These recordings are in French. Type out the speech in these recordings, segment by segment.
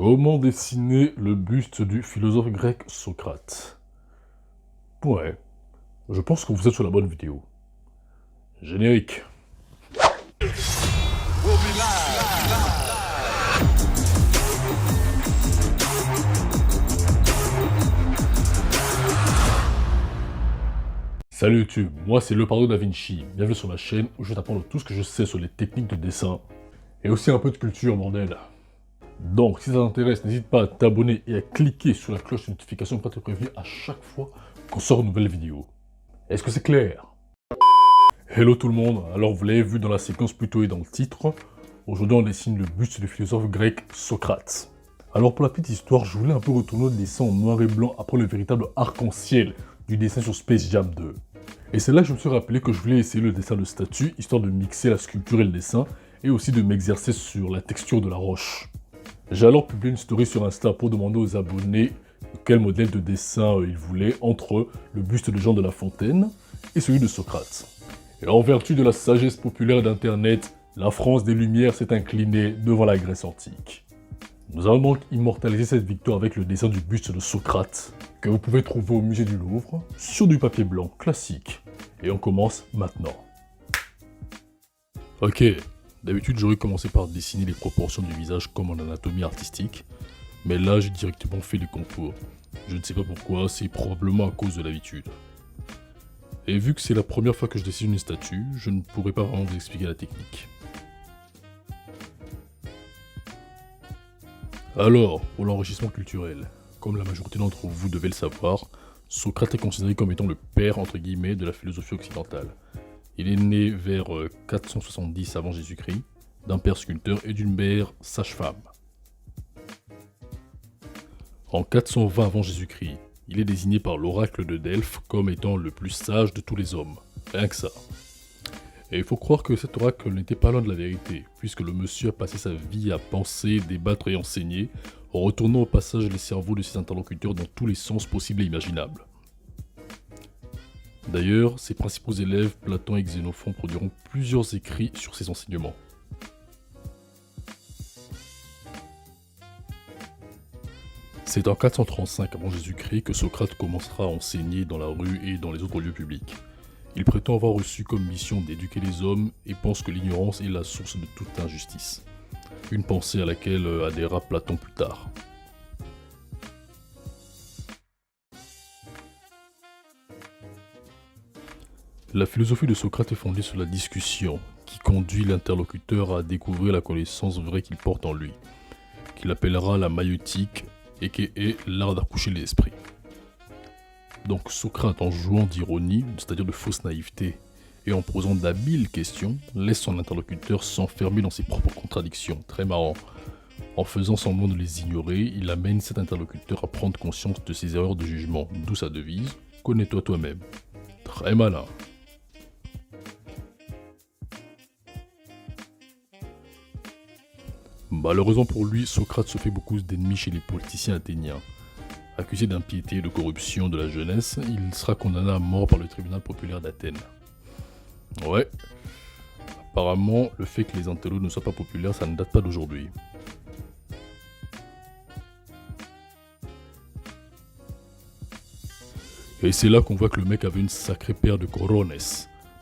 Comment dessiner le buste du philosophe grec Socrate? Ouais, je pense que vous êtes sur la bonne vidéo. Générique. Salut YouTube, moi c'est Leonardo da Vinci. Bienvenue sur ma chaîne où je vais t'apprendre tout ce que je sais sur les techniques de dessin. Et aussi un peu de culture, bordel. Donc, si ça t'intéresse, n'hésite pas à t'abonner et à cliquer sur la cloche de notification pour être prévenu à chaque fois qu'on sort une nouvelle vidéo. Est-ce que c'est clair? Hello tout le monde, alors vous l'avez vu dans la séquence plutôt et dans le titre, aujourd'hui on dessine le buste du philosophe grec Socrate. Alors pour la petite histoire, je voulais un peu retourner le dessin en noir et blanc après le véritable arc-en-ciel du dessin sur Space Jam 2. Et c'est là que je me suis rappelé que je voulais essayer le dessin de statue, histoire de mixer la sculpture et le dessin, et aussi de m'exercer sur la texture de la roche. J'ai alors publié une story sur Insta pour demander aux abonnés quel modèle de dessin ils voulaient entre le buste de Jean de La Fontaine et celui de Socrate. Et en vertu de la sagesse populaire d'Internet, la France des Lumières s'est inclinée devant la Grèce antique. Nous allons donc immortaliser cette victoire avec le dessin du buste de Socrate, que vous pouvez trouver au musée du Louvre, sur du papier blanc classique. Et on commence maintenant. Ok, d'habitude j'aurais commencé par dessiner les proportions du visage comme en anatomie artistique, mais là j'ai directement fait les contours. Je ne sais pas pourquoi, c'est probablement à cause de l'habitude. Et vu que c'est la première fois que je dessine une statue, je ne pourrais pas vraiment vous expliquer la technique. Alors, pour l'enrichissement culturel, comme la majorité d'entre vous devez le savoir, Socrate est considéré comme étant le père entre guillemets de la philosophie occidentale. Il est né vers 470 avant Jésus-Christ, d'un père sculpteur et d'une mère sage-femme. En 420 avant Jésus-Christ, il est désigné par l'oracle de Delphes comme étant le plus sage de tous les hommes. Rien que ça. Et il faut croire que cet oracle n'était pas loin de la vérité, puisque le monsieur a passé sa vie à penser, débattre et enseigner, en retournant au passage les cerveaux de ses interlocuteurs dans tous les sens possibles et imaginables. D'ailleurs, ses principaux élèves, Platon et Xénophon, produiront plusieurs écrits sur ses enseignements. C'est en 435 avant Jésus-Christ que Socrate commencera à enseigner dans la rue et dans les autres lieux publics. Il prétend avoir reçu comme mission d'éduquer les hommes et pense que l'ignorance est la source de toute injustice. Une pensée à laquelle adhéra Platon plus tard. La philosophie de Socrate est fondée sur la discussion, qui conduit l'interlocuteur à découvrir la connaissance vraie qu'il porte en lui, qu'il appellera la maïeutique et qui est l'art d'accoucher les esprits. Donc Socrate, en jouant d'ironie, c'est-à-dire de fausse naïveté, et en posant d'habiles questions, laisse son interlocuteur s'enfermer dans ses propres contradictions, très marrant. En faisant semblant de les ignorer, il amène cet interlocuteur à prendre conscience de ses erreurs de jugement, d'où sa devise « Connais-toi toi-même ». Très malin. Malheureusement pour lui, Socrate se fait beaucoup d'ennemis chez les politiciens athéniens. Accusé d'impiété et de corruption de la jeunesse, il sera condamné à mort par le tribunal populaire d'Athènes. Ouais, apparemment, le fait que les intellos ne soient pas populaires, ça ne date pas d'aujourd'hui. Et c'est là qu'on voit que le mec avait une sacrée paire de corones.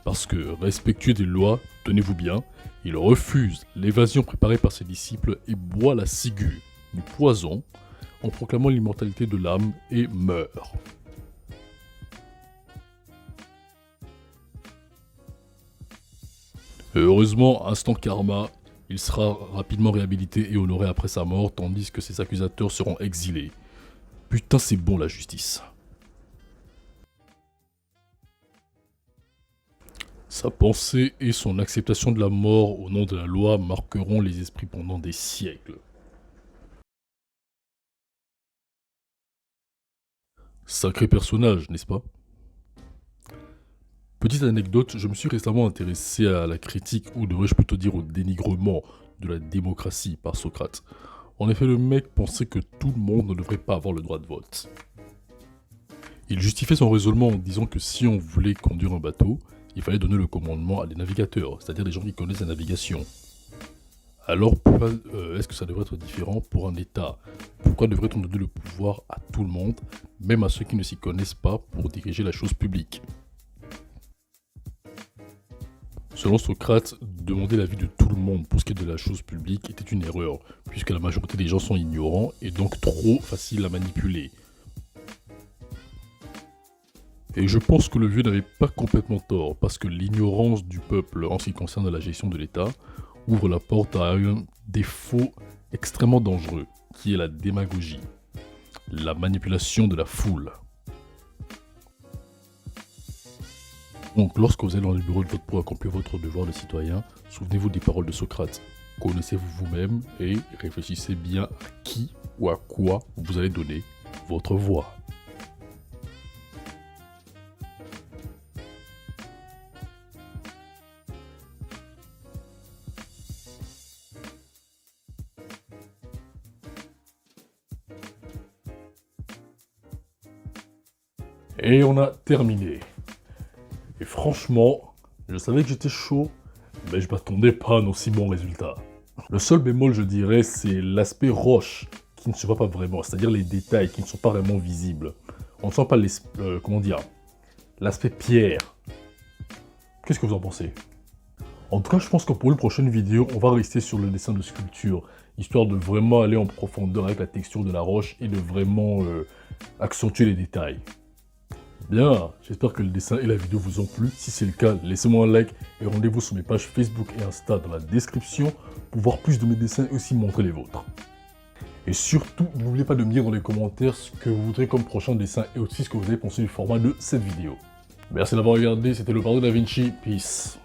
Parce que, respectueux des lois, tenez-vous bien, il refuse l'évasion préparée par ses disciples et boit la ciguë, du poison, en proclamant l'immortalité de l'âme et meurt. Et heureusement, instant karma, il sera rapidement réhabilité et honoré après sa mort, tandis que ses accusateurs seront exilés. Putain, c'est bon la justice. Sa pensée et son acceptation de la mort au nom de la loi marqueront les esprits pendant des siècles. Sacré personnage, n'est-ce pas? Petite anecdote, je me suis récemment intéressé à la critique, ou devrais-je plutôt dire au dénigrement de la démocratie par Socrate. En effet, le mec pensait que tout le monde ne devrait pas avoir le droit de vote. Il justifiait son raisonnement en disant que si on voulait conduire un bateau, il fallait donner le commandement à des navigateurs, c'est-à-dire des gens qui connaissent la navigation. Alors pourquoi est-ce que ça devrait être différent pour un État? Pourquoi devrait-on donner le pouvoir à tout le monde, même à ceux qui ne s'y connaissent pas, pour diriger la chose publique? Selon Socrate, demander l'avis de tout le monde pour ce qui est de la chose publique était une erreur, puisque la majorité des gens sont ignorants et donc trop faciles à manipuler. Et je pense que le vieux n'avait pas complètement tort, parce que l'ignorance du peuple en ce qui concerne la gestion de l'État ouvre la porte à un défaut extrêmement dangereux, qui est la démagogie, la manipulation de la foule. Donc, lorsque vous allez dans le bureau de vote pour accomplir votre devoir de citoyen, souvenez-vous des paroles de Socrate. Connaissez-vous vous-même et réfléchissez bien à qui ou à quoi vous allez donner votre voix. Et on a terminé. Et franchement, je savais que j'étais chaud, mais je m'attendais pas à un aussi bon résultat. Le seul bémol, je dirais, c'est l'aspect roche, qui ne se voit pas vraiment, c'est-à-dire les détails qui ne sont pas vraiment visibles. On ne sent pas comment dire, l'aspect pierre. Qu'est-ce que vous en pensez? En tout cas, je pense que pour une prochaine vidéo, on va rester sur le dessin de sculpture, histoire de vraiment aller en profondeur avec la texture de la roche et de vraiment accentuer les détails. Bien, j'espère que le dessin et la vidéo vous ont plu. Si c'est le cas, laissez-moi un like et rendez-vous sur mes pages Facebook et Insta dans la description pour voir plus de mes dessins et aussi montrer les vôtres. Et surtout, n'oubliez pas de me dire dans les commentaires ce que vous voudrez comme prochain dessin et aussi ce que vous avez pensé du format de cette vidéo. Merci d'avoir regardé, c'était le Pardo Da Vinci, peace.